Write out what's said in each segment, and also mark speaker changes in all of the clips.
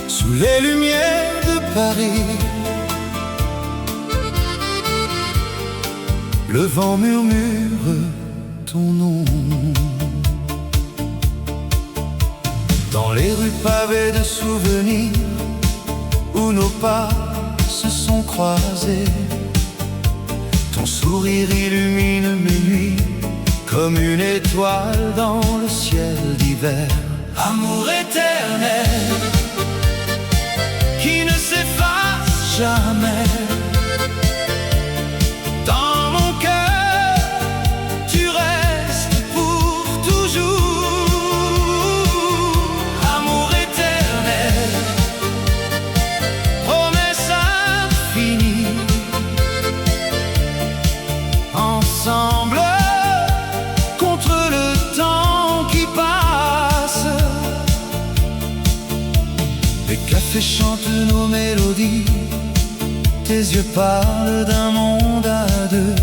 Speaker 1: Sous les lumières de Paris, le vent murmure ton nom. Dans les rues pavées de souvenirs, où nos pas se sont croisés, ton sourire illumine mes nuits comme une étoile dans le ciel d'hiver. Amour éternel qui ne s'efface jamais. Dans mon cœur, tu restes pour toujours. Amour éternel, promesse infinie. Ensemble contre le temps qui passe. Les cafés chantent nos mélodies, tes yeux parlent d'un monde à deux.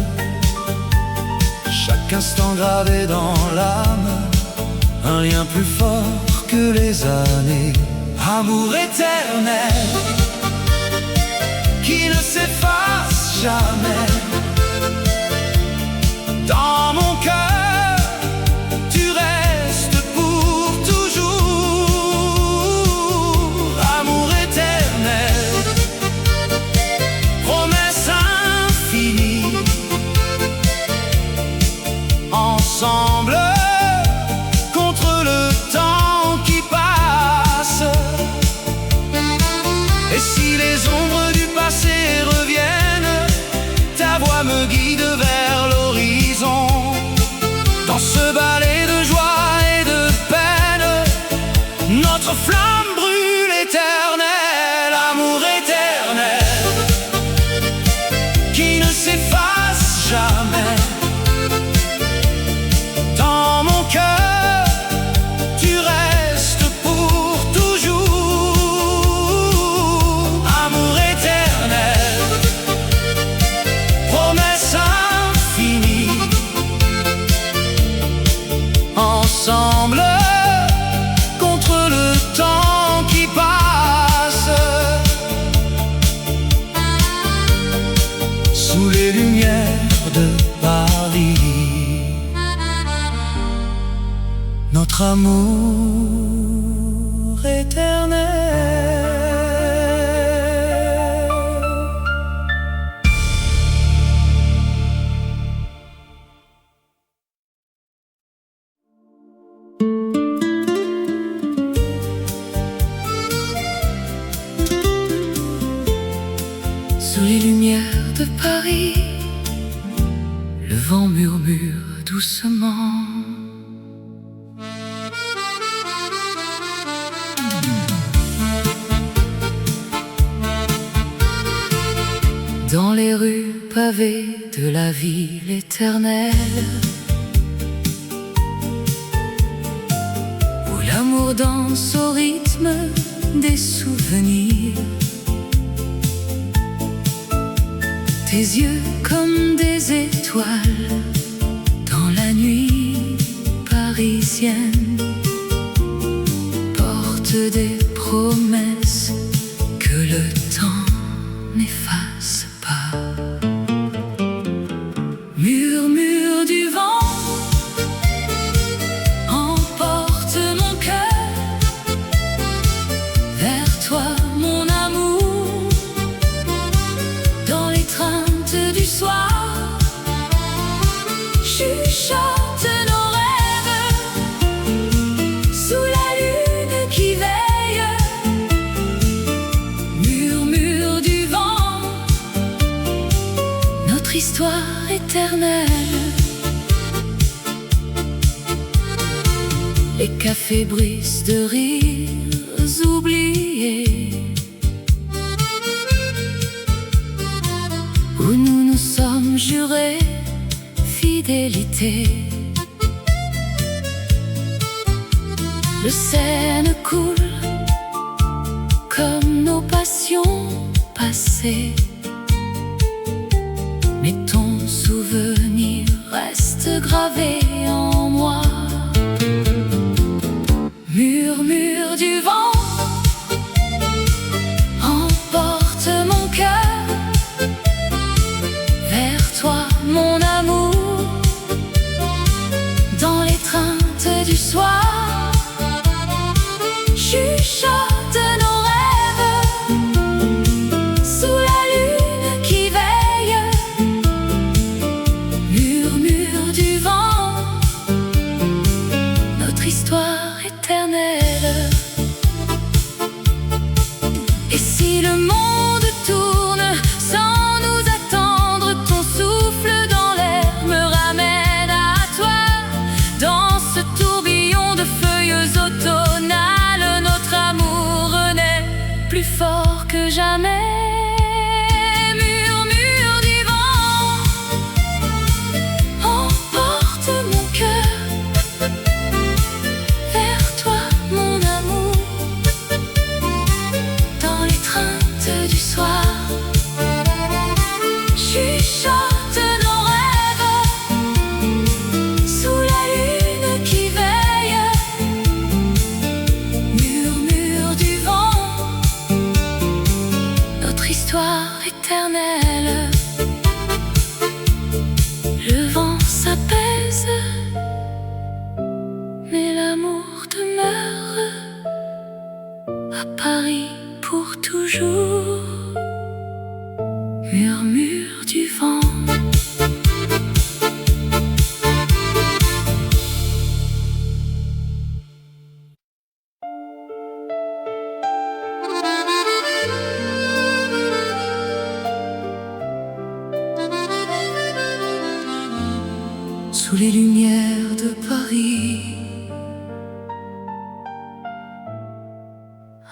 Speaker 1: Chaque instant gravé dans l'âme, un lien plus fort que les années. Amour éternel qui ne s'efface jamais. Dans mon cœur, tu restes pour toujours. Amour éternel, promesse infinie. Ensemble contre le temps qui passe. Et si les ombres du passé reviennent, ta voix me guide vers l'horizon. Dans ce ballet de joie et de peine, notre flamme brûle éternelle. Amour éternel qui ne s'efface jamais. Dans mon cœur, tu restes pour toujours. Amour éternel, promesse infinie. Ensemble contre le temps qui passe. Sous les lumières de Paris, notre amour éternel.
Speaker 2: Sous les lumières de Paris, le vent murmure doucement. Dans les rues pavées de la ville éternelle, où l'amour danse au rythme des souvenirs. Tes yeux comme des étoiles dans la nuit parisienne portent des promesses que le temps n'efface pas. Murmure du vent emporte mon cœur vers toi, mon amour. Dans l'étreinte du soir, chuchote nos rêves sous la lune qui veille. Murmure du vent, notre histoire éternelle. Les cafés brisent de rires oubliés, où nous nous sommes jurés fidélité. Le Seine coule comme nos passions passées, mais ton souvenir reste gravé en moi. éternelle. Et si le monde tourne sans nous attendre, ton souffle dans l'air me ramène à toi. Dans ce tourbillon de feuilles automnales, notre amour renaît plus fort que jamais. Murmure du vent, emporte mon cœur vers toi, mon amour. Dans l'étreinte du soir, chuchote nos rêves sous la lune qui veille. Murmure du vent, notre histoire éternelle. Le vent s'apaise, mais l'amour demeure à Paris pour toujours. Murmure du vent. Sous les lumières de Paris,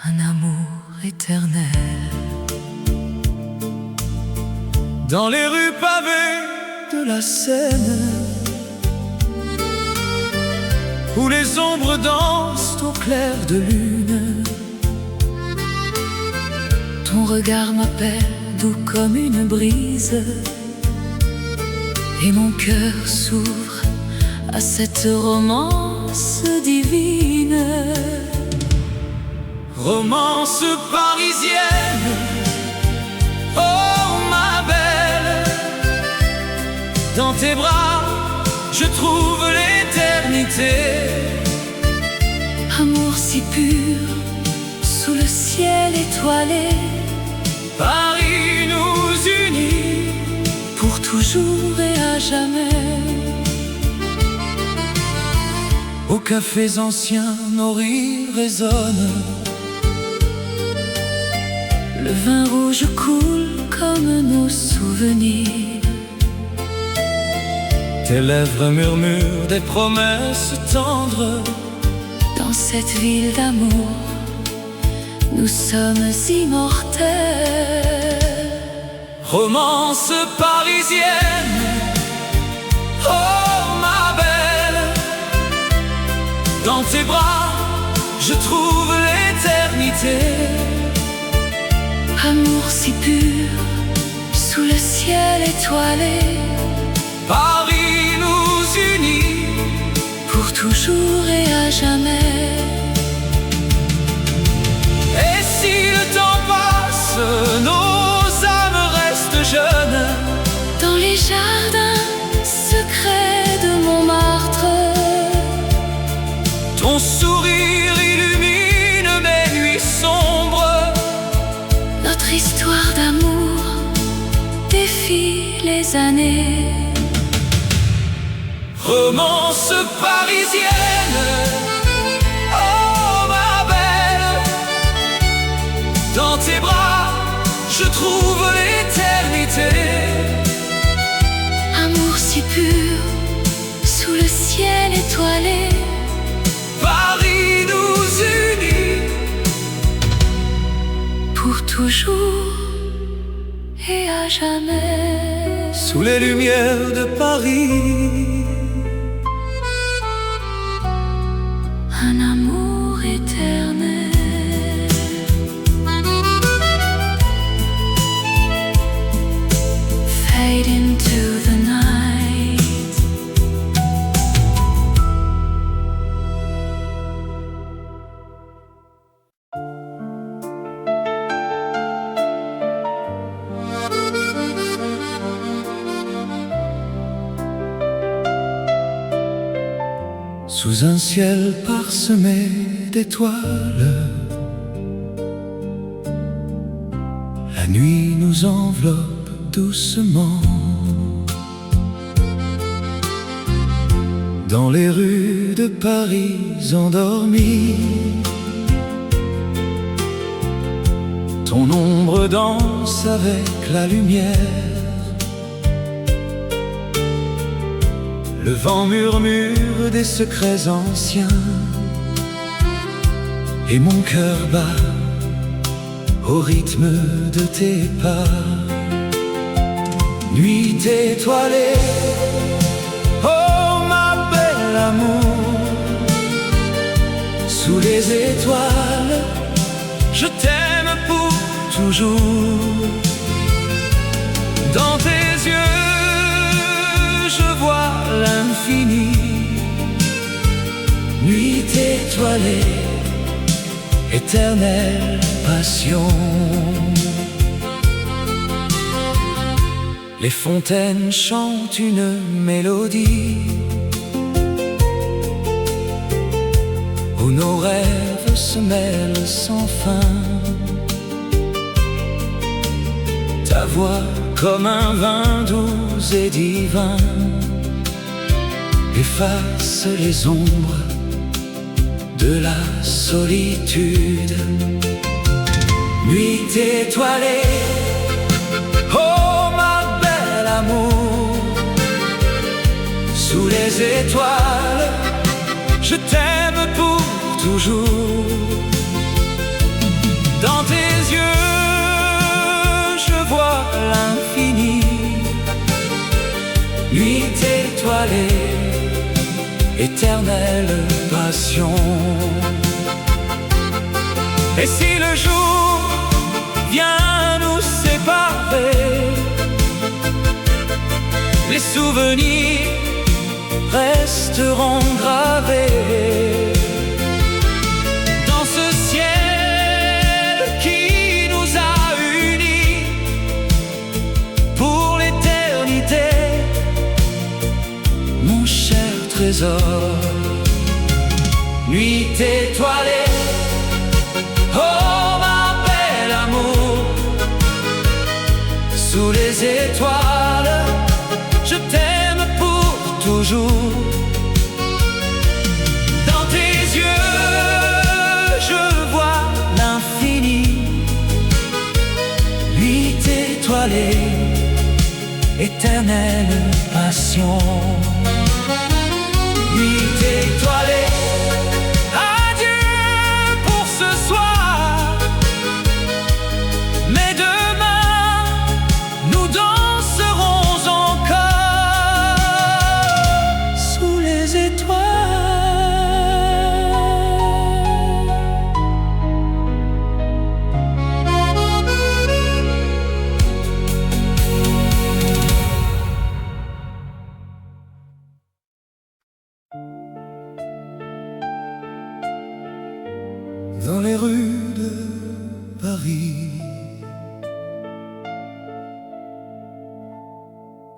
Speaker 2: un amour éternel.
Speaker 1: Dans les rues pavées de la Seine, où les ombres dansent au clair de lune,
Speaker 2: Ton regard m'appelle doux comme une brise, et mon cœur s'ouvre à cette romance divine.
Speaker 1: romance parisienne, oh ma belle. Dans tes bras, je trouve l'éternité.
Speaker 2: Amour si pur, sous le ciel étoilé,
Speaker 1: Paris nous unit
Speaker 2: pour toujours et à jamais.
Speaker 1: Aux cafés anciens, nos rires résonnent.
Speaker 2: Le vin rouge coule comme nos souvenirs.
Speaker 1: Tes lèvres murmurent des promesses tendres.
Speaker 2: Dans cette ville d'amour, nous sommes immortels.
Speaker 1: Romance parisienne, oh ma belle. Dans tes bras, je trouve l'éternité.
Speaker 2: Amour si pur, sous le ciel étoilé,
Speaker 1: Paris nous unit
Speaker 2: pour toujours et à jamais.
Speaker 1: Et si le temps passe, nos âmes restent jeunes.
Speaker 2: Dans les jardins secrets de Montmartre,
Speaker 1: Ton sourire illumine mes nuits sombres.
Speaker 2: notre histoire d'amour défie les années.
Speaker 1: Romance parisienne, oh ma belle. Dans tes bras, je trouve l'éternité.
Speaker 2: Amour si pur, sous le ciel étoilé,
Speaker 1: Paris nous unit
Speaker 2: pour toujours et à jamais.
Speaker 1: sous les lumières de Paris.
Speaker 2: Un amour éternel. Fade into the night.
Speaker 1: Sous un ciel parsemé d'étoiles, la nuit nous enveloppe doucement. Dans les rues de Paris endormies, ton ombre danse avec la lumière. Le vent murmure des secrets anciens, et mon cœur bat au rythme de tes pas. Nuit étoilée, oh ma belle amour, sous les étoiles, je t'aime pour toujours. Dans tes yeux, je vois l'infini. Nuit étoilée, éternelle passion. Les fontaines chantent une mélodie où nos rêves se mêlent sans fin. Ta voix comme un vin doux et divin efface les ombres de la solitude. Nuit étoilée, oh ma belle amour, sous les étoiles, je t'aime pour toujours. Dans tes yeux, je vois l'infini. Nuit étoilée, éternelle passion. Et si le jour vient nous séparer, les souvenirs resteront gravés dans ce ciel qui nous a unis pour l'éternité, mon cher trésor. Nuit étoilée, oh ma belle amour, sous les étoiles, je t'aime pour toujours. Dans tes yeux, je vois l'infini. Nuit étoilée, éternelle passion. Nuit étoilée, adieu pour ce soir, mais demain nous danserons encore sous les étoiles. Dans les rues de Paris,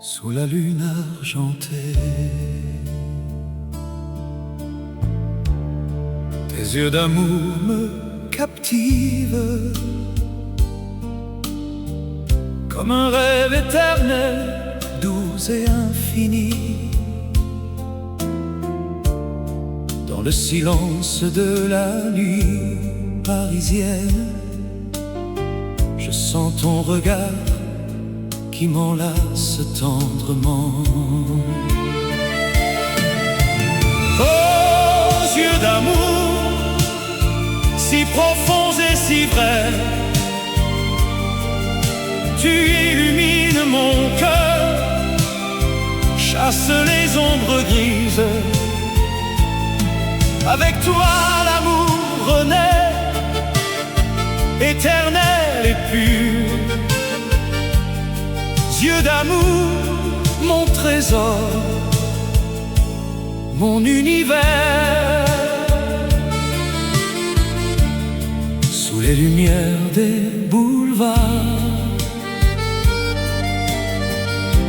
Speaker 1: sous la lune argentée, tes yeux d'amour me captivent comme un rêve éternel, doux et infini. Dans le silence de la nuit parisienne, je sens ton regard qui m'enlace tendrement. Aux yeux d'amour, si profonds et si vrais, tu illumines mon cœur, chasse les ombres grises. Avec toi l'amour renaît, éternel et pur. Yeux d'amour, mon trésor, mon univers. Sous les lumières des boulevards,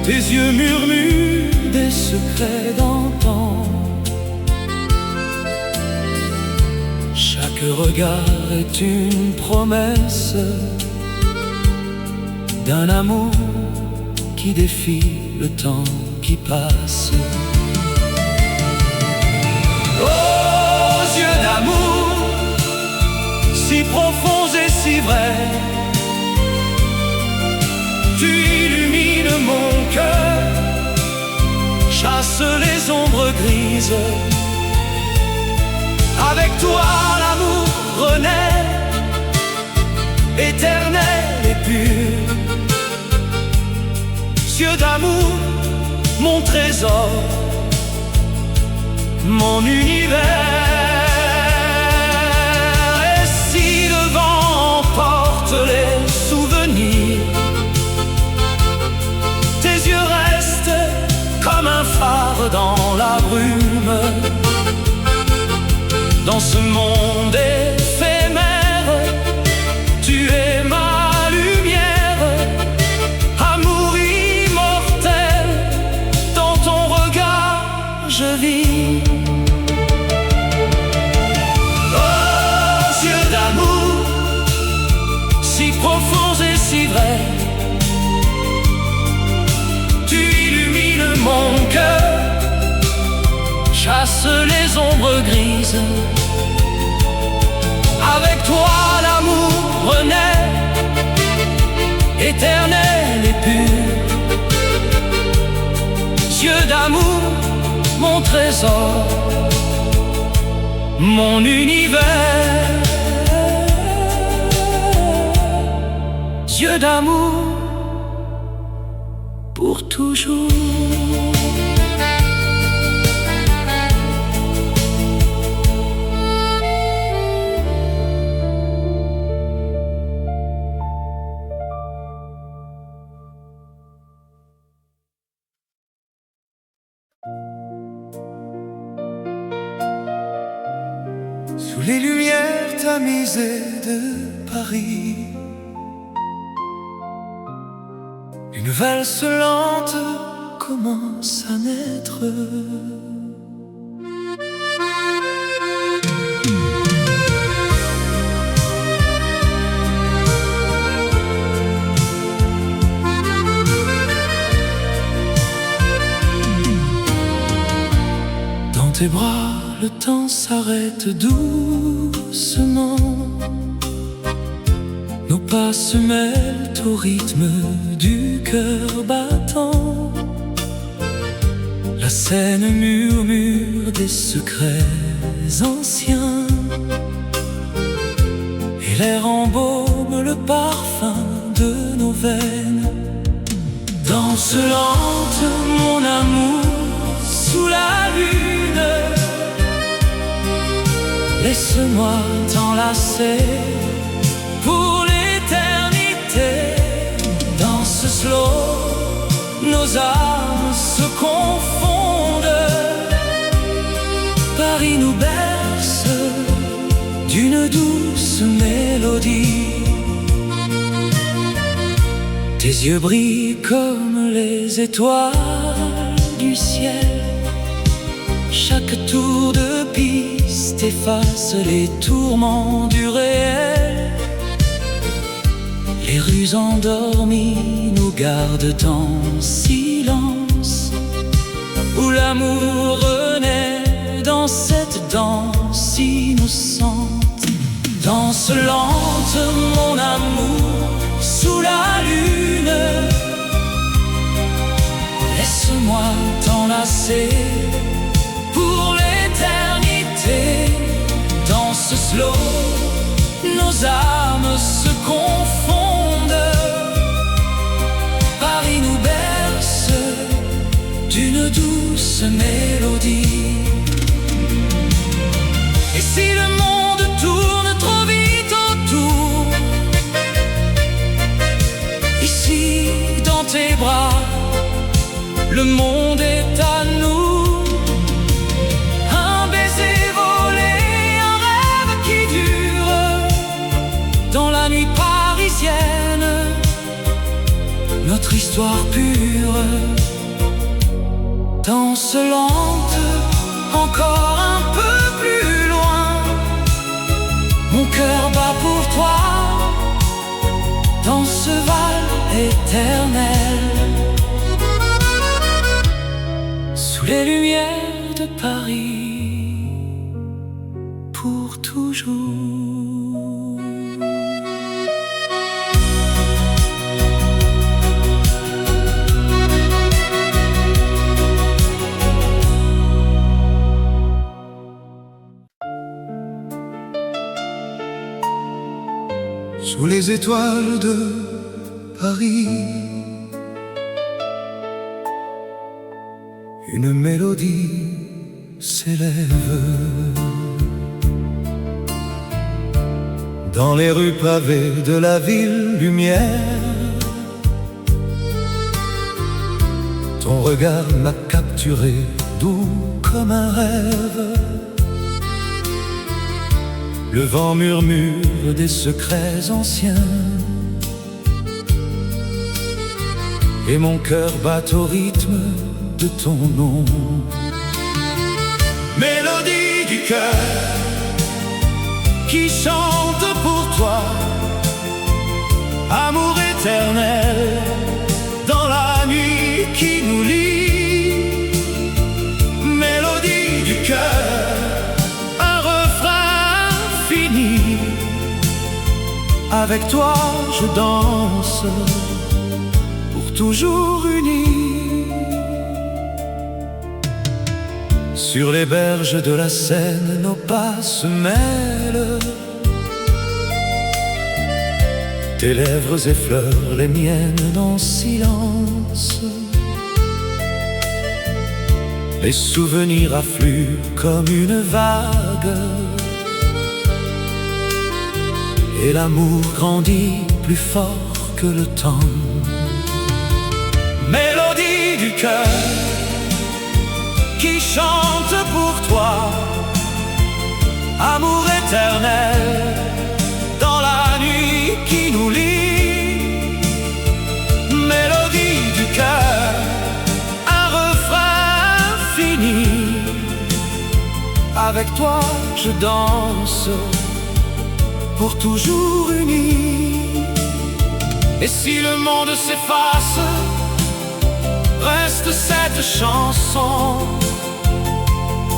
Speaker 1: tes yeux murmurent des secrets d'antan. Chaque regard est une promesse d'un amour qui défie le temps qui passe. grise. Avec toi l'amour renaît, éternel et pur. Yeux d'amour, mon trésor, mon univers. Et si le vent emporte les souvenirs, tes yeux restent comme un phare dans la brume. Dans ce monde éphémère, tu es ma lumière, amour immortel. Dans ton regard, je vis. Oh, yeux d'amour, si profonds et si vrais, tu illumines mon cœur, chasse les ombres grises. Avec toi l'amour renaît, éternel et pur. Yeux d'amour, mon trésor, mon univers. Yeux d'amour pour toujours. Sous les lumières tamisées de Paris, une valse lente commence à naître. Dans tes bras, le temps s'arrête doucement. Nos pas se mêlent au rythme du cœur battant. La scène murmure des secrets anciens, et l'air embaume le parfum de nos veines. Danse lente, mon amour, sous la lune. Laisse-moi t'enlacer pour l'éternité. Dans ce slow, nos âmes se confondent. Paris nous berce d'une douce mélodie. Tes yeux brillent comme les étoiles du ciel. Chaque tour de piste efface les tourments du réel. Les rues endormies nous gardent en silence, où l'amour renaît dans cette danse innocente. Danse lente, mon amour, sous la lune. Laisse-moi t'enlacer pour l'éternité. Dans ce slow, nos âmes se confondent. Paris nous berce d'une douce mélodie. Et si le monde tourne trop vite autour, ici dans tes bras, le monde est à nous. Un baiser volé, un rêve qui dure. Dans la nuit parisienne, notre histoire pure. Danse lente, encore un peu plus loin. Mon cœur bat pour toi, dans ce val éternel. Sous les lumières de Paris, pour toujours. sous les étoiles de Paris. Une mélodie s'élève dans les rues pavées de la ville lumière. Ton regard m'a capturé, doux comme un rêve. Le vent murmure des secrets anciens et mon cœur bat au rythme de ton nom. Mélodie du cœur qui chante pour toi, amour éternel dans la nuit qui nous lie. Mélodie du cœur, un refrain fini. Avec toi je danse, pour toujours unis. Sur les berges de la Seine, nos pas se mêlent. Tes lèvres effleurent les miennes en silence. Les souvenirs affluent comme une vague, et l'amour grandit plus fort que le temps. Mélodie du cœur qui chante pour toi, amour éternel dans la nuit qui nous lie. Mélodie du cœur, un refrain fini. Avec toi je danse, pour toujours unis. Et si le monde s'efface, reste cette chanson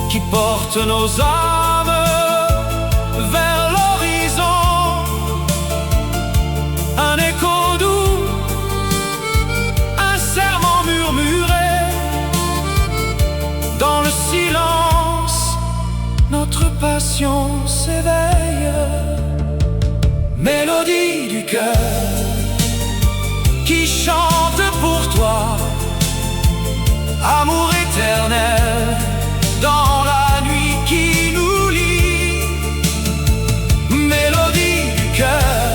Speaker 1: qui porte nos âmes vers l'horizon. Un écho doux, un serment murmuré. Dans le silence, notre passion s'éveille. Mélodie du cœur qui chante pour toi, amour éternel dans la nuit qui nous lie. Mélodie du cœur,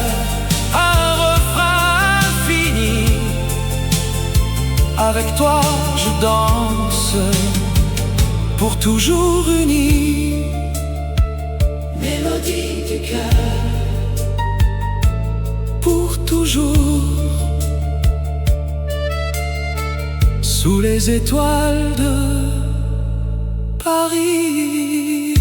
Speaker 1: un refrain fini. Avec toi je danse, pour toujours unis. Mélodie du cœur, pour toujours. Sous les étoiles de Paris.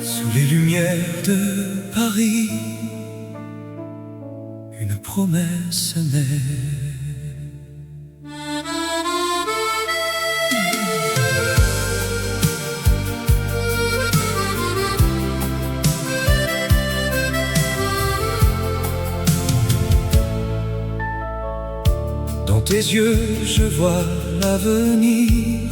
Speaker 1: Sous les lumières de Paris, une promesse naît. Dans tes yeux je vois l'avenir,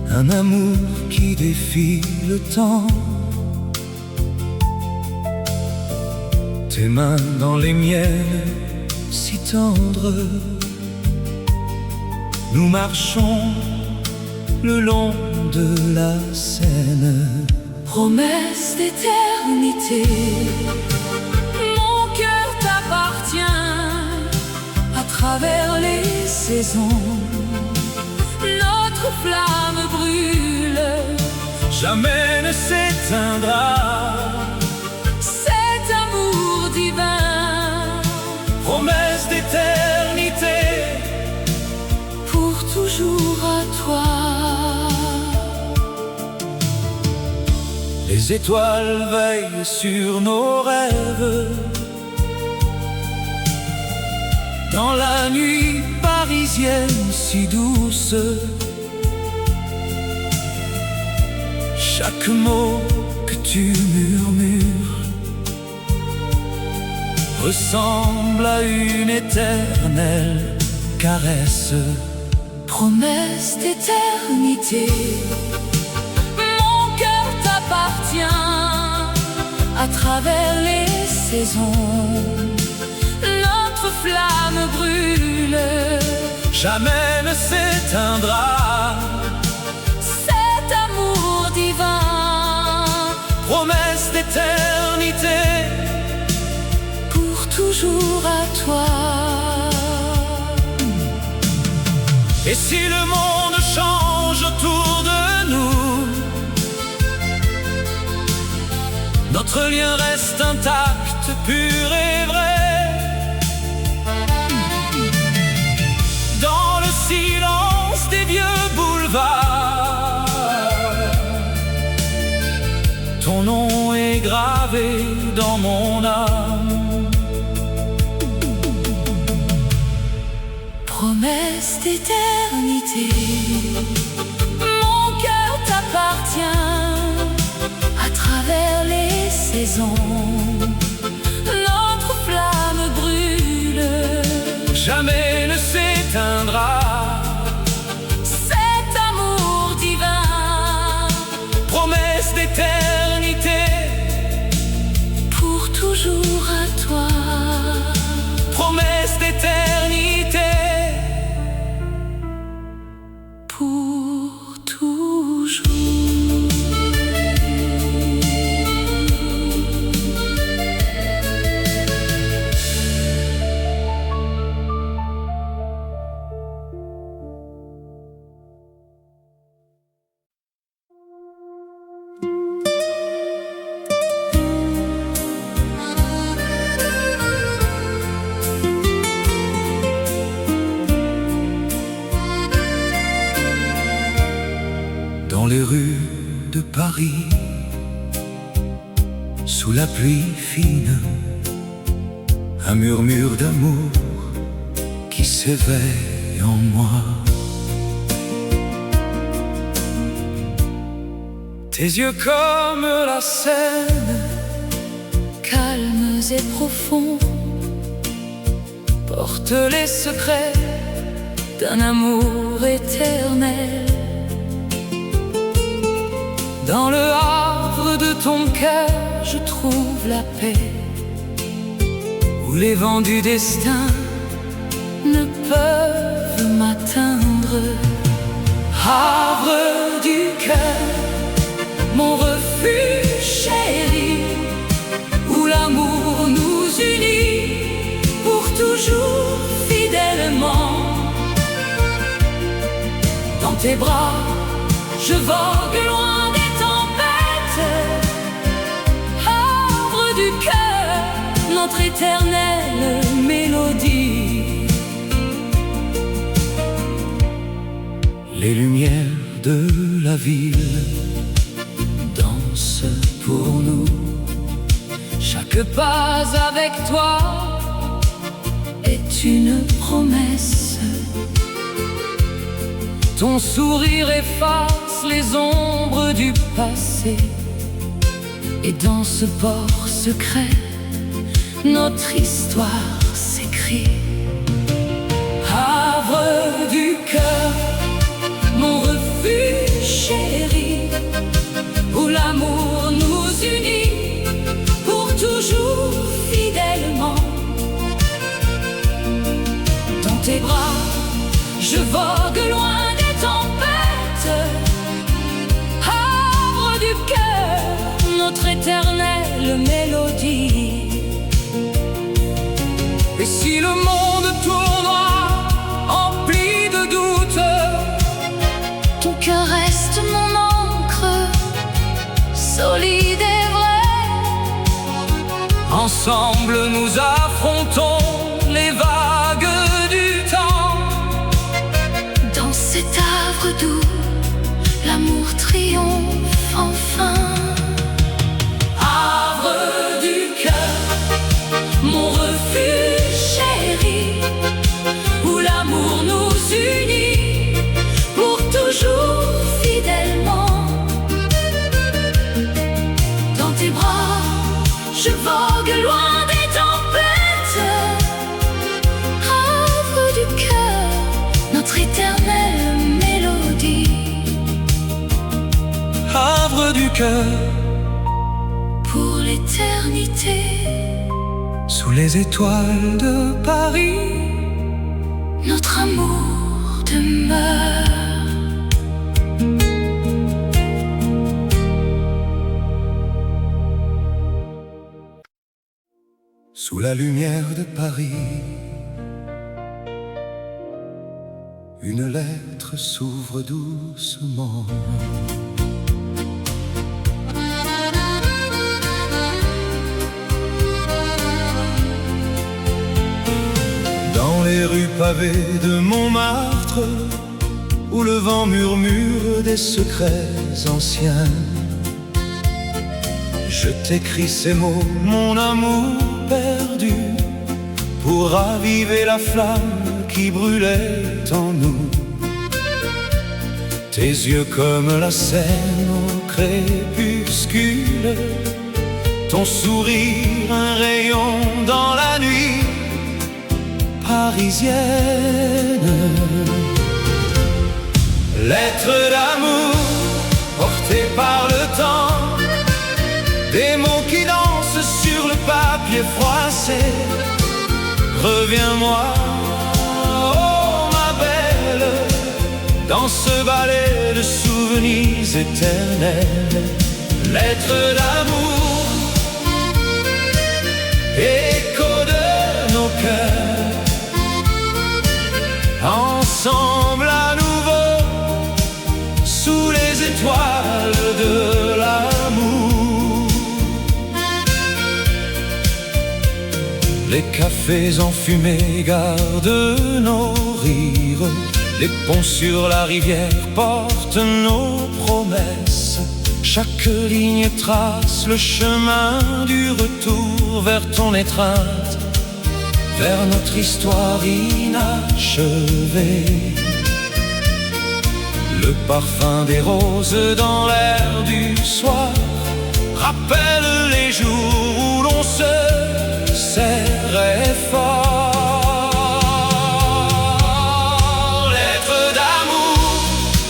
Speaker 1: un amour qui défie le temps. Tes mains dans les miennes, si tendres. Nous marchons le long de la Seine.
Speaker 2: Promesse d'éternité, mon cœur t'appartient à travers les saisons. Notre flamme brûle,
Speaker 1: Jamais ne s'éteindra.
Speaker 2: cet amour divin,
Speaker 1: Promesse d'éternité,
Speaker 2: pour toujours à toi.
Speaker 1: les étoiles veillent sur nos rêves. Dans la nuit parisienne si douce, Chaque mot que tu murmures ressemble à une éternelle caresse.
Speaker 2: Promesse d'éternité, mon cœur t'appartient à travers les saisons. Notre flamme brûle,
Speaker 1: jamais ne s'éteindra.
Speaker 2: Cet amour divin,
Speaker 1: promesse d'éternité,
Speaker 2: pour toujours à toi.
Speaker 1: Et si le monde change autour de nous, notre lien reste intact, pur et vrai. Dans le silence des vieux boulevards, ton nom est gravé dans mon âme.
Speaker 2: Promesse d'éternité, mon cœur t'appartient à travers les saisons. Notre flamme brûle,
Speaker 1: jamais ne s'éteindra.
Speaker 2: Cet amour divin,
Speaker 1: promesse d'éternité,
Speaker 2: pour toujours à toi.
Speaker 1: Promesse d'éternité,
Speaker 2: pour toujours.
Speaker 1: Dans les rues de Paris, sous la pluie fine, un murmure d'amour qui s'éveille en moi. Tes yeux comme la Seine,
Speaker 2: Calmes et profonds, portent les secrets d'un amour éternel.
Speaker 1: dans le havre de ton cœur, je trouve la paix, où les vents du destin
Speaker 2: ne peuvent m'atteindre.
Speaker 1: Havre du cœur,
Speaker 2: Mon refuge chéri, où l'amour nous unit pour toujours fidèlement. Dans tes bras, je vogue loin des tempêtes. Havre du cœur, notre éternelle mélodie.
Speaker 1: les lumières de la ville dansent pour nous.
Speaker 2: Chaque pas avec toi est une promesse.
Speaker 1: Ton sourire efface les ombres du passé,
Speaker 2: Et dans ce port secret, notre histoire s'écrit.
Speaker 1: havre du cœur,
Speaker 2: Mon refuge chéri, où l'amour nous unit pour toujours fidèlement. Dans tes bras, je vogue loin des tempêtes. Havre du cœur, notre éternelle mélodie.
Speaker 1: et si le monde tournera empli de doutes,
Speaker 2: Ton cœur reste mon encre, solide et vrai.
Speaker 1: ensemble nous affrontons les vagues du temps.
Speaker 2: Dans cet havre doux, l'amour triomphe enfin.
Speaker 1: Havre du cœur,
Speaker 2: Mon refuge chéri, où l'amour nous unit pour toujours fidèlement.
Speaker 1: cœur
Speaker 2: pour l'éternité.
Speaker 1: Sous les étoiles de Paris,
Speaker 2: notre amour demeure.
Speaker 1: Sous la lumière de Paris, une lettre s'ouvre doucement. Dans les rues pavées de Montmartre, où le vent murmure des secrets anciens, je t'écris ces mots, mon amour perdu, pour raviver la flamme qui brûlait en nous. Tes yeux comme la Seine au crépuscule, ton sourire un rayon dans la nuit parisienne. Lettre d'amour portée par le temps, des mots qui dansent sur le papier froissé. Reviens-moi, oh ma belle, dans ce ballet de souvenirs éternels. Lettre d'amour, écho de nos cœurs, ensemble à nouveau, sous les étoiles de l'amour. Les cafés enfumés gardent nos rires, les ponts sur la rivière portent nos promesses. Chaque ligne trace le chemin du retour vers ton étreinte, vers notre histoire inachevée. Le parfum des roses dans l'air du soir rappelle les jours où l'on se serrait fort. Lettre d'amour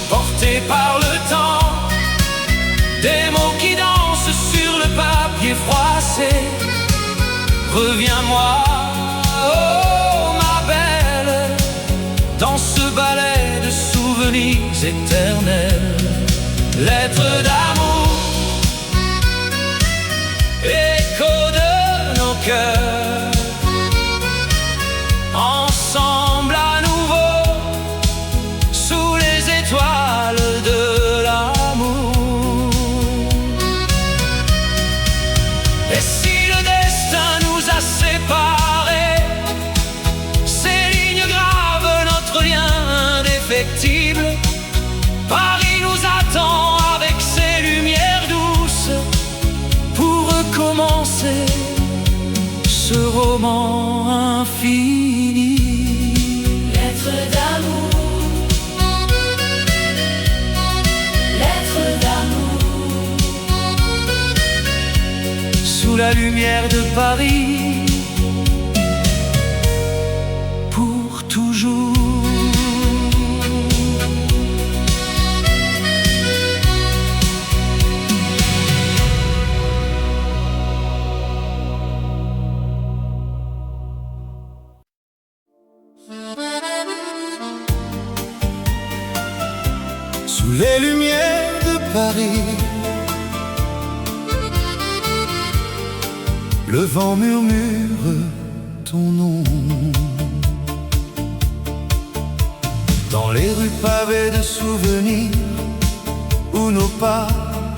Speaker 1: portée par le temps, des mots qui dansent sur le papier froissé. Reviens-moi, oh ma belle, dans ce ballet de souvenirs éternels. Lettre d'amour, écho de nos cœurs, ensemble à nouveau, sous les étoiles de l'amour. Et si le destin nous a séparés, ces lignes gravent notre lien indéfectible. Paris nous attend avec ses lumières douces pour recommencer ce roman infini.
Speaker 2: Lettre d'amour, lettre d'amour,
Speaker 1: Sous la lumière de Paris, pour toujours. Sous les lumières de Paris, le vent murmure ton nom. Dans les rues pavées de souvenirs, où nos pas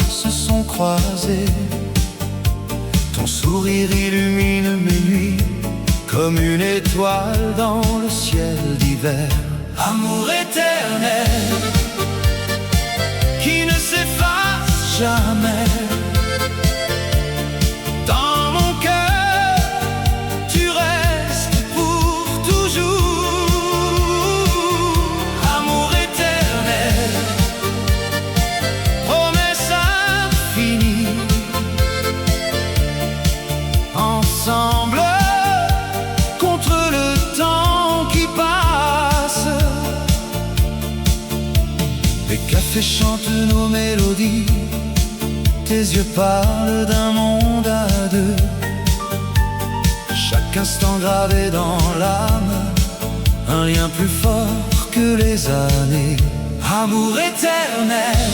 Speaker 1: se sont croisés, ton sourire illumine mes nuits comme une étoile dans le ciel d'hiver. Amour éternel qui ne s'efface jamais. Dans mon cœur, tu restes pour toujours. Amour éternel, promesse infinie. Ensemble, contre le temps qui passe. Les cafés chantent nos mélodies, Tes yeux parlent d'un monde à deux, chaque instant gravé dans l'âme, un lien plus fort que les années. Amour éternel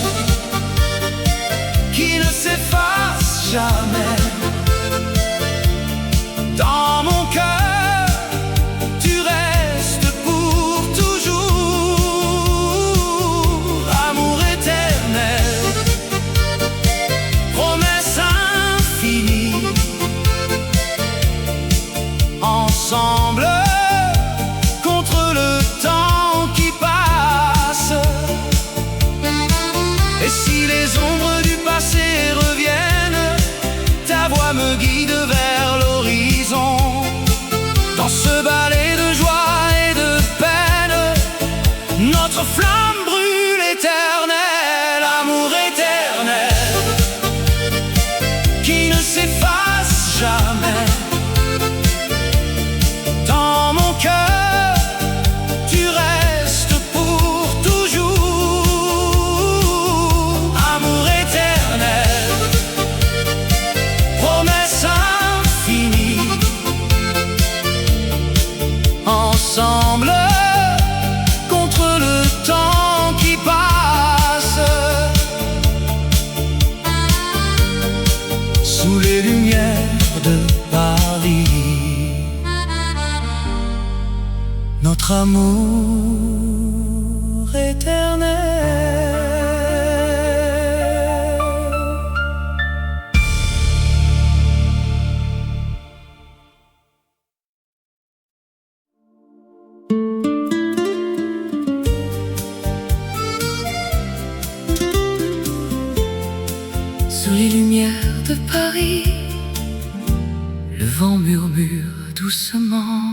Speaker 1: qui ne s'efface jamais. Dans mon cœur, tu restes pour toujours. Amour éternel, promesse infinie, ensemble contre le temps qui passe. Et si les ombres du passé reviennent, ta voix me guide vers l'horizon. Dans ce balai de joie et de peine, notre flamme brûle éternelle. Amour éternel qui ne s'efface jamais. Dans mon cœur, tu restes pour toujours. Amour éternel, promesse infinie, ensemble contre le temps qui passe. Sous les lumières de Paris, notre amour éternel.
Speaker 2: Sous les lumières de Paris, le vent murmure doucement.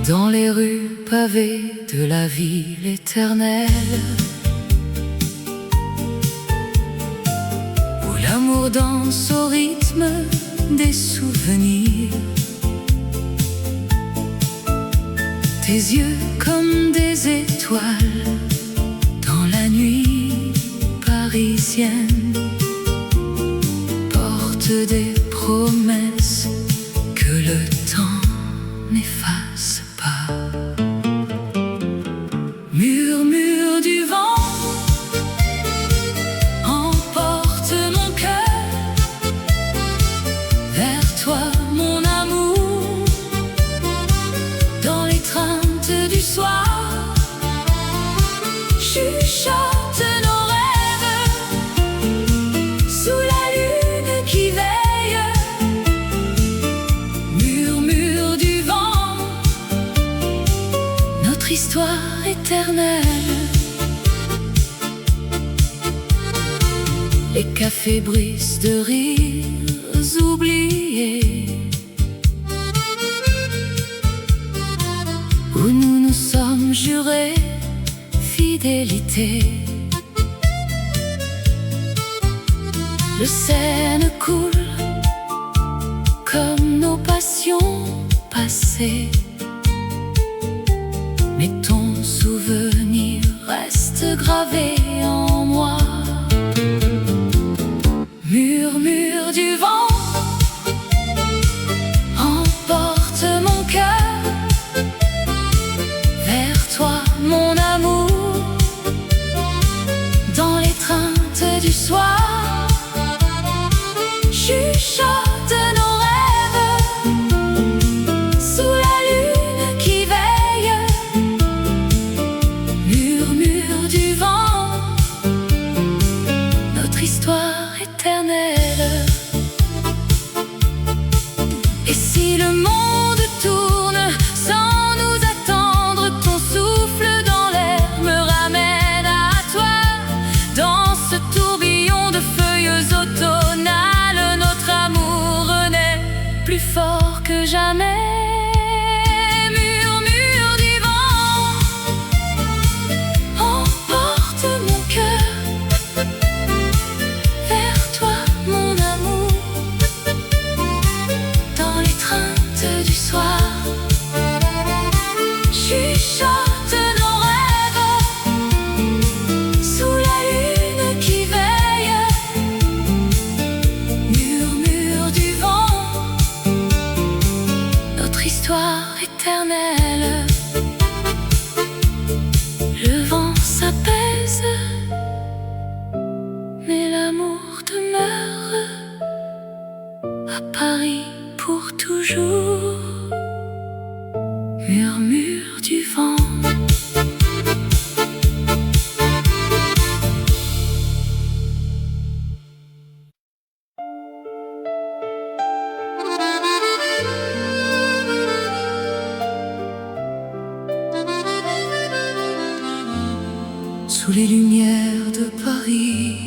Speaker 2: Dans les rues pavées de la ville éternelle, où l'amour danse au rythme des souvenirs. Tes yeux comme des étoiles dans la nuit parisienne portent des promesses que le temps n'efface pas. Murmure du vent emporte mon cœur vers toi, mon amour, dans l'étreinte du soir. Chuchote nos rêves sous la lune qui veille. Murmure du vent, notre histoire éternelle. Les cafés brisent de rires oubliés, où nous nous sommes jurés fidélité. Le Seine coule comme nos passions passées, mais ton souvenir reste gravé en moi. Murmure du vent emporte mon cœur vers toi, mon amour, dans l'étreinte du soir. Chuchote nos rêves sous la lune qui veille. Murmure du vent, notre histoire éternelle. Et si le monde tourne sans nous attendre, ton souffle dans l'air me ramène à toi. Dans ce tourbillon de feuilles automnales, notre amour renaît plus fort que jamais. Murmure du vent emporte mon cœur vers toi, mon amour, d'amour demeure à Paris pour toujours. Murmure du vent. Sous les lumières de Paris,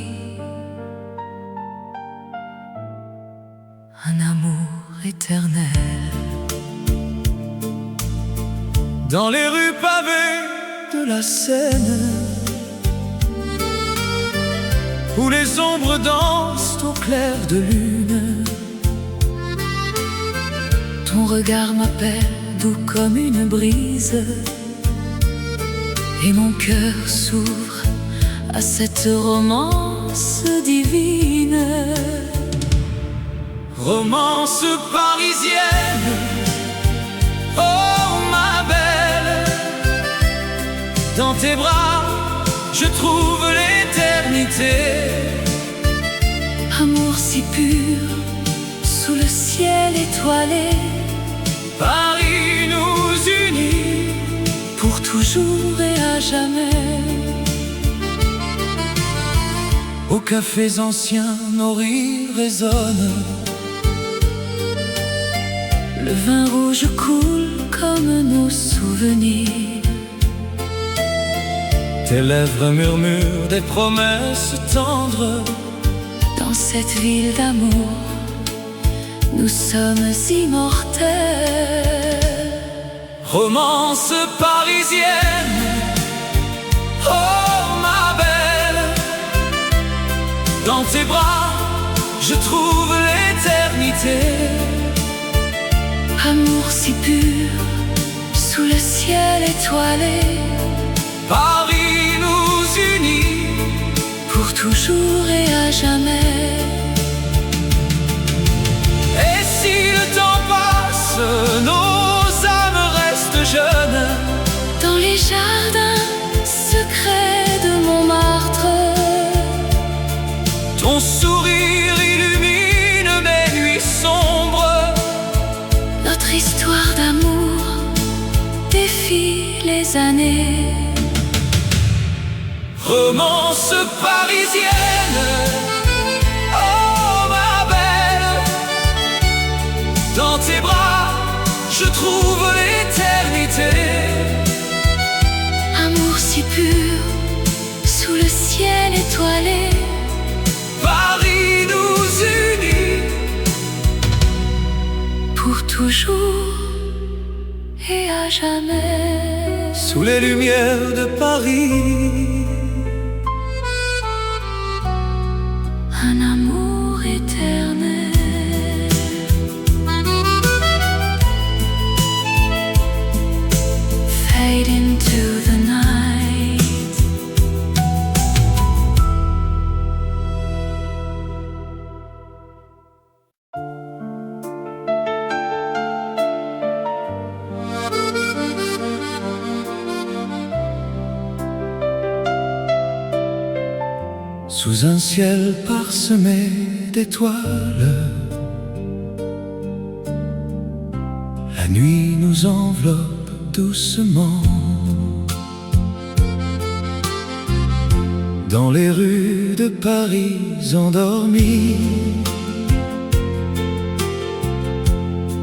Speaker 2: un amour éternel.
Speaker 1: Dans les rues pavées de la Seine, où les ombres dansent au clair de lune,
Speaker 2: ton regard m'appelle doux comme une brise, et mon cœur s'ouvre à cette romance divine.
Speaker 1: Romance parisienne, oh ma belle, dans tes bras je trouve l'éternité.
Speaker 2: Amour si pur, sous le ciel étoilé,
Speaker 1: Paris nous unit
Speaker 2: pour toujours et à jamais.
Speaker 1: Aux cafés anciens, nos rires résonnent.
Speaker 2: Le vin rouge coule comme nos souvenirs.
Speaker 1: Tes lèvres murmurent des promesses tendres.
Speaker 2: Dans cette ville d'amour, nous sommes immortels.
Speaker 1: Romance parisienne, oh ma belle, dans tes bras je trouve l'éternité.
Speaker 2: Amour si pur, sous le ciel étoilé,
Speaker 1: Paris nous unit
Speaker 2: pour toujours et à jamais.
Speaker 1: Et si le temps passe, nos âmes restent jeunes.
Speaker 2: Dans les jardins secrets de Montmartre,
Speaker 1: ton sourire illumine mes nuits sombres.
Speaker 2: notre histoire d'amour défie les années.
Speaker 1: Romance parisienne, oh ma belle, dans tes bras je trouve l'éternité.
Speaker 2: Amour si pur, sous le ciel étoilé,
Speaker 1: Paris nous unit
Speaker 2: pour toujours et à jamais.
Speaker 1: sous les lumières de Paris.
Speaker 2: Un amour éternel. Fade into the night.
Speaker 1: Sous un ciel parsemé d'étoiles, la nuit nous enveloppe doucement. Dans les rues de Paris endormies,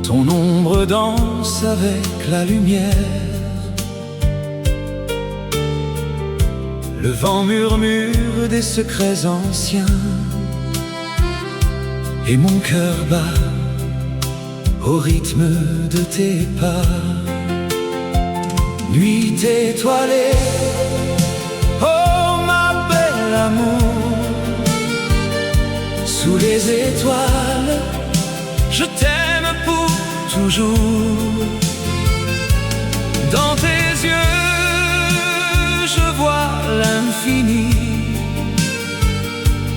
Speaker 1: ton ombre danse avec la lumière. Le vent murmure des secrets anciens, et mon cœur bat au rythme de tes pas. Nuit étoilée, oh ma belle amour, sous les étoiles, je t'aime pour toujours. Dans tes yeux je vois l'infini.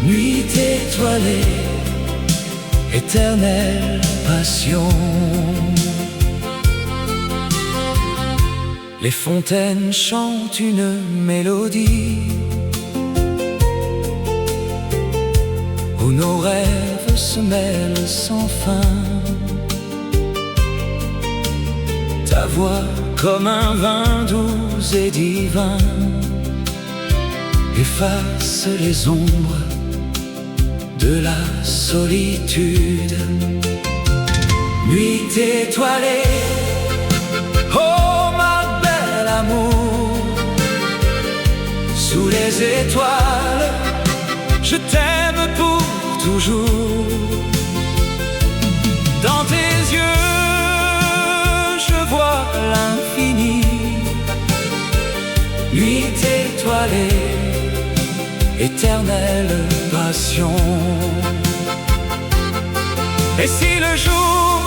Speaker 1: Nuit étoilée, éternelle passion. Les fontaines chantent une mélodie où nos rêves se mêlent sans fin. Ta voix comme un vin doux et divin efface les ombres de la solitude. Nuit étoilée, oh ma belle amour, sous les étoiles, je t'aime pour toujours. Dans tes yeux, je vois l'infini. Nuit étoilée, éternelle passion. Et si le jour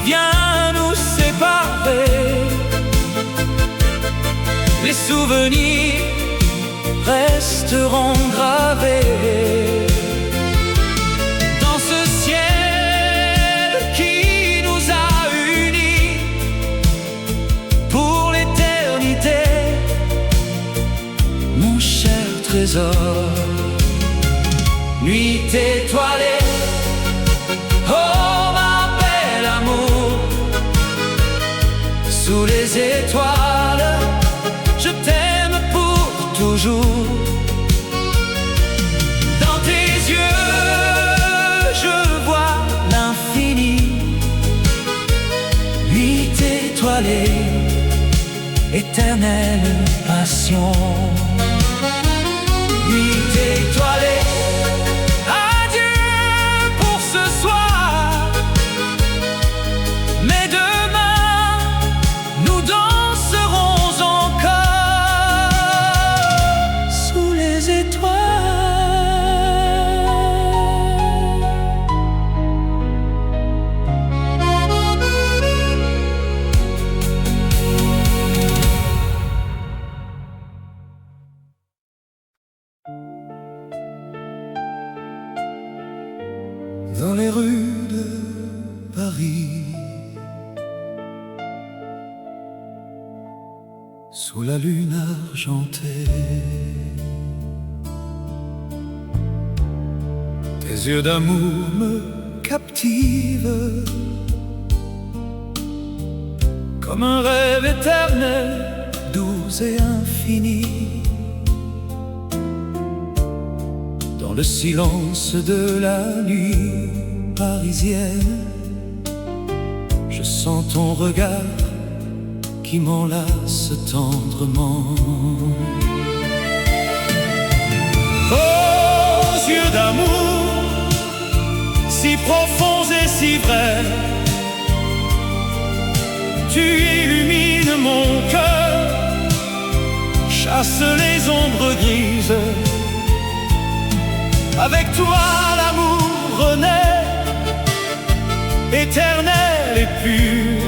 Speaker 1: vient nous séparer, les souvenirs resteront gravés dans ce ciel qui nous a unis pour l'éternité, mon cher trésor. Nuit étoilée, oh ma belle amour, sous les étoiles, je t'aime pour toujours. Dans tes yeux, je vois l'infini. Nuit étoilée, éternelle passion. Nuit étoilée, adieu pour ce soir, mais demain nous danserons encore sous les étoiles. Dans les rues de Paris, sous la lune argentée, tes yeux d'amour me captivent comme un rêve éternel, doux et infini. Dans le silence de la nuit parisienne, je sens ton regard qui m'enlace tendrement. Oh, yeux d'amour, si profonds et si vrais, tu illumines mon cœur, chasse les ombres grises. Avec toi l'amour renaît, éternel et pur.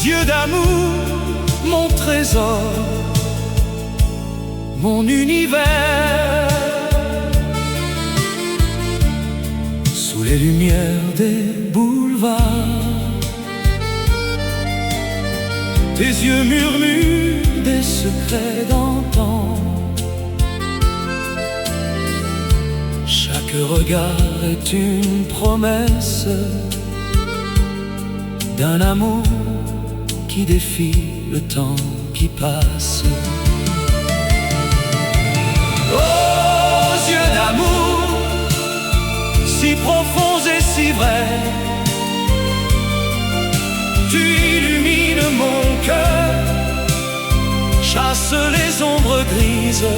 Speaker 1: Yeux d'amour, mon trésor, mon univers. Sous les lumières des boulevards, tes yeux murmurent des secrets d'antan. Chaque regard est une promesse d'un amour qui défie le temps qui passe. Oh, yeux d'amour, si profonds et si vrais, tu illumines mon cœur, chasse les ombres grises.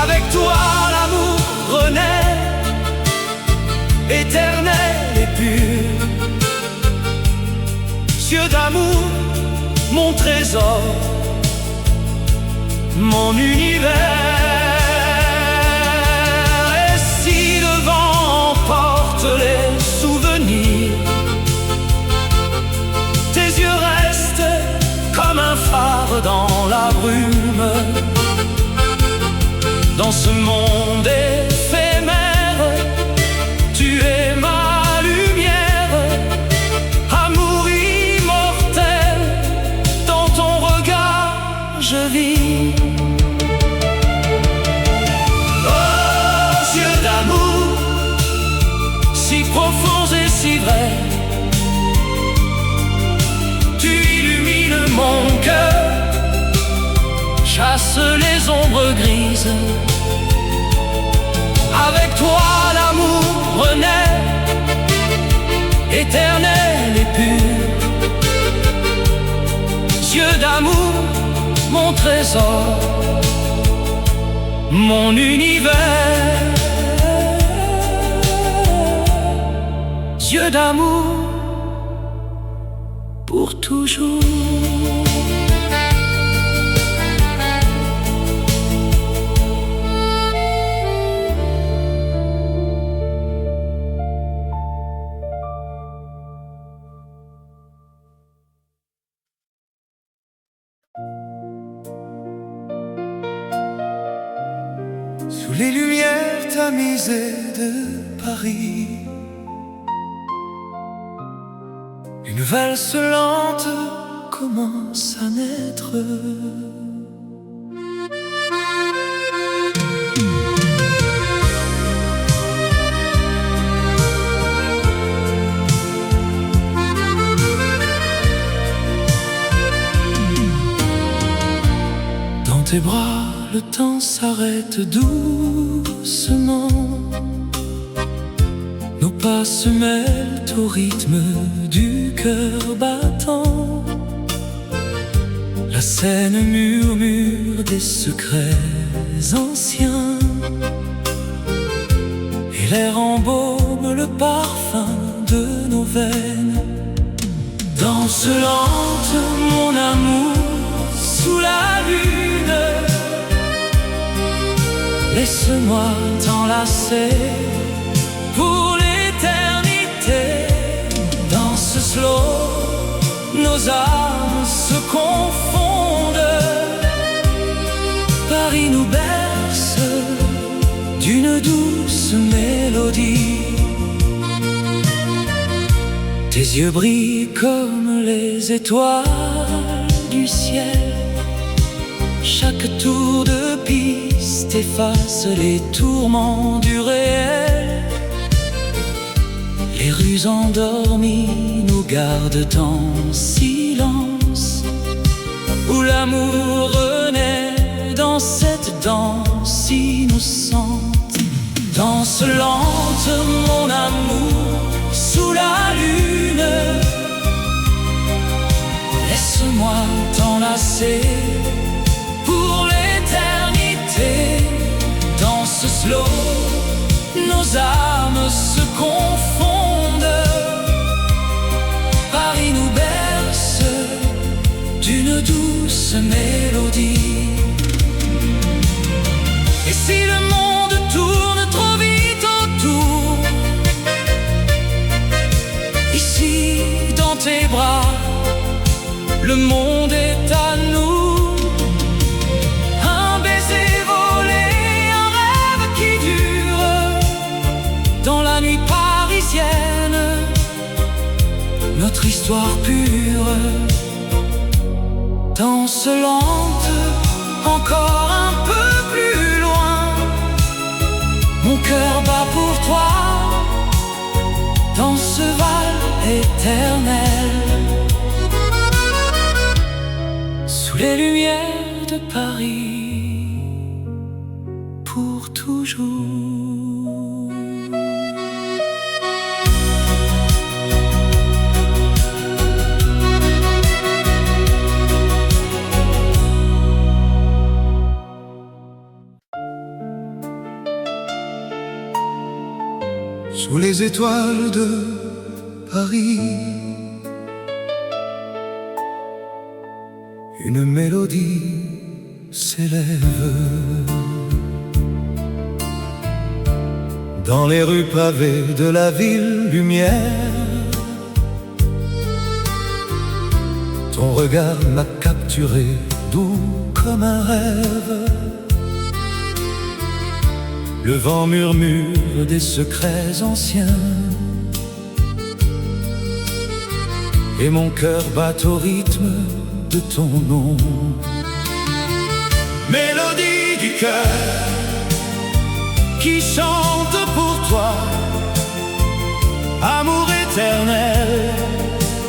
Speaker 1: Avec toi l'amour renaît, éternel et pur. Yeux d'amour, mon trésor, mon univers. Et si le vent emporte les souvenirs, tes yeux restent comme un phare dans la brume. Dans ce monde éphémère, tu es ma lumière, amour immortel, dans ton regard je vis. chasse les ombres grises. Avec toi l'amour renaît, éternel et pur. Yeux d'amour, mon trésor, mon univers. Yeux d'amour pour toujours.
Speaker 3: Sous les lumières tamisées de Paris, une valse lente commence à naître. Dans tes bras, le temps s'arrête doucement. Nos pas se mêlent au rythme du cœur battant. La scène murmure des secrets anciens, et l'air embaume le parfum de nos veines. Danse lente, mon amour, sous la lune. Laisse-moi t'enlacer pour l'éternité. Dans ce slow, nos âmes se confondent. Paris nous berce d'une douce mélodie. Tes yeux brillent comme les étoiles du ciel. Chaque tour de piste efface les tourments du réel. Les rues endormies nous gardent en silence, où l'amour renaît dans cette danse innocente. Danse lente, mon amour, sous la lune. Laisse-moi t'enlacer pour l'éternité. Dans ce slow, nos âmes se confondent. Paris nous berce d'une douce mélodie. Et si le monde tourne trop vite autour, ici dans tes bras, le monde est à nous. Un baiser volé, un rêve qui dure. Dans la nuit parisienne, notre histoire pure. Danse lente, encore un peu plus loin. Mon cœur bat pour toi, dans ce val éternel. Sous les lumières de Paris, pour toujours. Sous les étoiles de Paris, une mélodie s'élève. Dans les rues pavées de la ville lumière, ton regard m'a capturé, doux comme un rêve. Le vent murmure des secrets anciens, et mon cœur bat au rythme de ton nom. Mélodie du cœur qui chante pour toi, amour éternel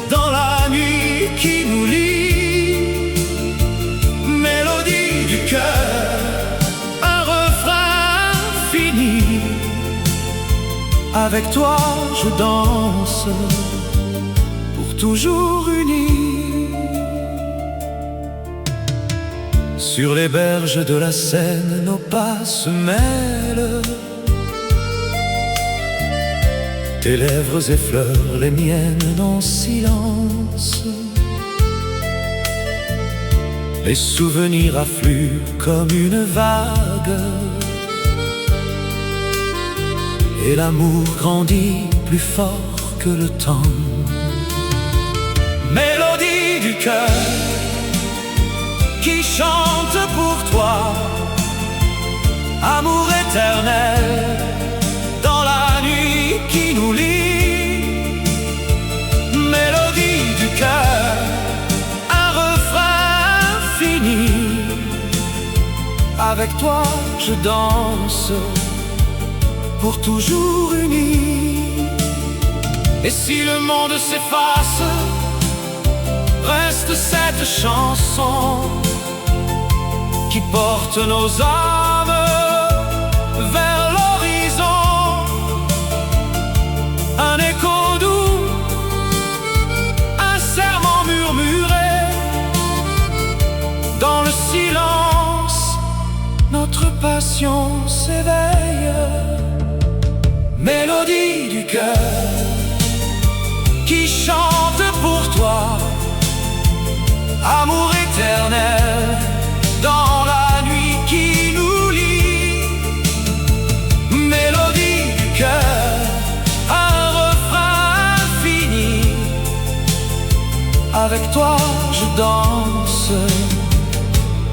Speaker 3: dans la nuit qui nous lie. Mélodie du cœur
Speaker 1: Avec toi je danse, pour toujours unis. Sur les berges de la Seine, nos pas se mêlent. Tes lèvres effleurent les miennes en silence. Les souvenirs affluent comme une vague, et l'amour grandit plus fort que le temps. Mélodie du cœur qui chante pour toi, amour éternel dans la nuit qui nous lie. Mélodie du cœur, un refrain infini. Avec toi je danse, pour toujours unis. Et si le monde s'efface, reste cette chanson qui porte nos âmes vers l'horizon. Un écho doux, un serment murmuré. Dans le silence, notre passion s'éveille. Mélodie du cœur qui chante pour toi, amour éternel dans la nuit qui nous lie. Mélodie du cœur, un refrain infini. Avec toi je danse,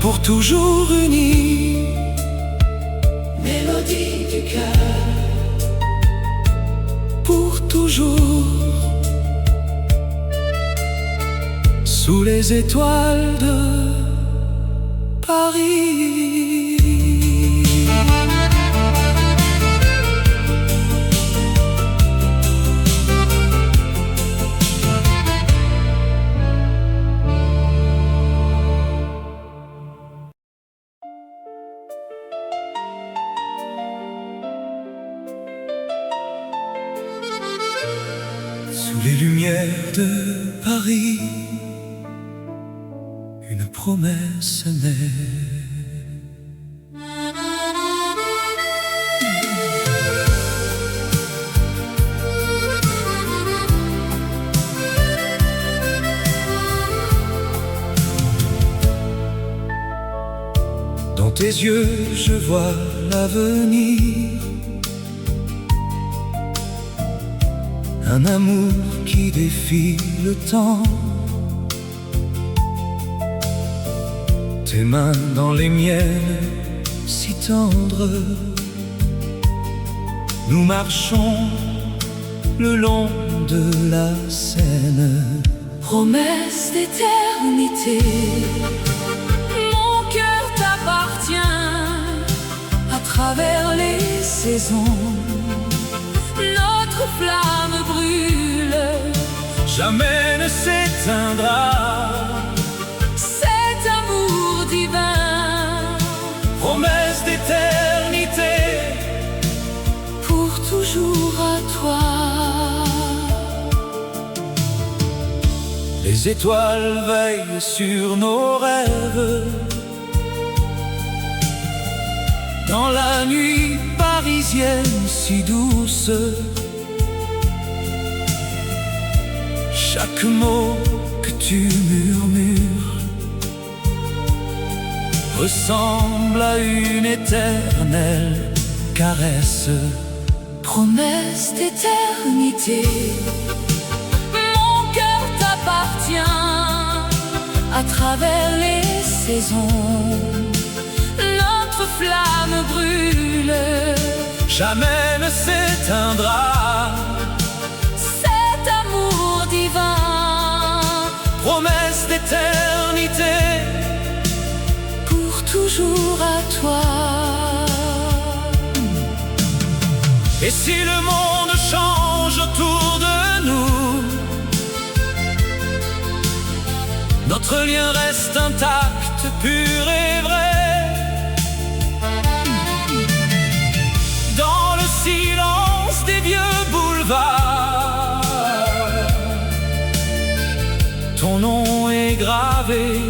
Speaker 1: pour toujours unis. Mélodie du cœur, pour toujours, sous les étoiles de Paris. Sous les lumières de Paris, une promesse naît. Dans tes yeux je vois l'avenir, un amour qui défie le temps. Tes mains dans les miennes, si tendres. Nous marchons le long de la Seine.
Speaker 2: Promesse d'éternité, mon cœur t'appartient à travers les saisons. Notre flamme brûle,
Speaker 1: Jamais ne s'éteindra.
Speaker 2: cet amour divin,
Speaker 1: Promesse d'éternité,
Speaker 2: pour toujours à toi.
Speaker 1: les étoiles veillent sur nos rêves. Dans la nuit parisienne si douce, chaque mot que tu murmures ressemble à une éternelle caresse.
Speaker 2: Promesse d'éternité, mon cœur t'appartient à travers les saisons. Notre flamme brûle,
Speaker 1: Jamais ne s'éteindra.
Speaker 2: cet amour divin,
Speaker 1: Promesse d'éternité,
Speaker 2: pour toujours à toi.
Speaker 1: et si le monde change autour de nous, notre lien reste intact, pur et vrai. Dans le silence des vieux
Speaker 3: retrouver